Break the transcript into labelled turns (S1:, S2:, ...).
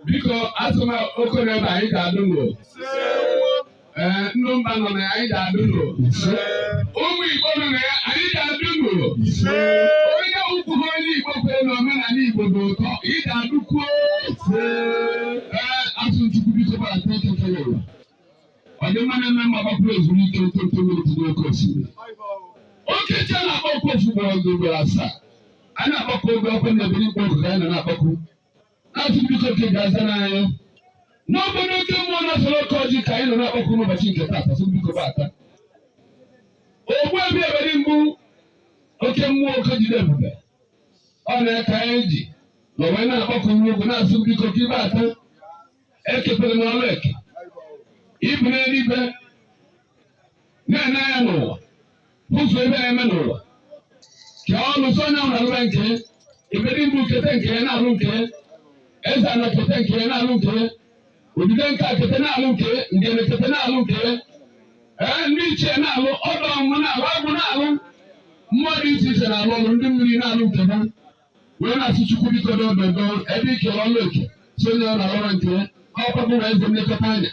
S1: biko asụma okoro ebe anyị ga-adụ n'o ndị mba nọ na anyị ga-adụ n'o ụmụ Igbo nọ na anyị ga-adụ n'o onye ukwu onye Igbo kwere na omenala Igbo dị ụtọ ị ga-adụkwuo asụchukwu biko bụ atọ ụtụtụ ụwa ọ dị mma na mma gbapụrụ ezumike ntonto n'otu oke osimiri okechi a na-akpọ okpofu gbara ugboro 7 a na-akpọkọ oge ọkụ na ebiri mkpọ ọkụ ka anyị na-akpọkụ na-atụ biko ke ga-aza n'anya n'obodo oke mmụọ na-asọrọ oke ọjị ka anyị nọ na-akpọkụ n'ụbọchị nke taata sọ biko bata ogbu ebi eberi mgbu oke mmụọ oke jide ebube ọ na-eke anyị ji na onwe na-akpọkụ n'ugwu na-asụ biko ka ibe ata ekepere n'ọrụ eke ibu n'eluigwe na-ene anya n'ụwa ụzọ ebe eme n'ụwa ka ọ lụsọ onye ahụ na-alụra nke eberi mgbu kete nke ya na-alụ nke eze ana kete nke ya na-alụ nke odide nke a kete na-alụ nke ngene kete na-alụ nke ndị ichie na-alụ ọdụ ọmụmụ na-alụ agwụ na-alụ mmụọ dị iche iche na-alụ ọrụ ndị mmiri na-alụ nke ha wee na-asụ Chukwu biko dododo ebe ikere ọlụ eke so onye ọ na-alụra nke ọ kpọkpụrụ eze nlekọta anya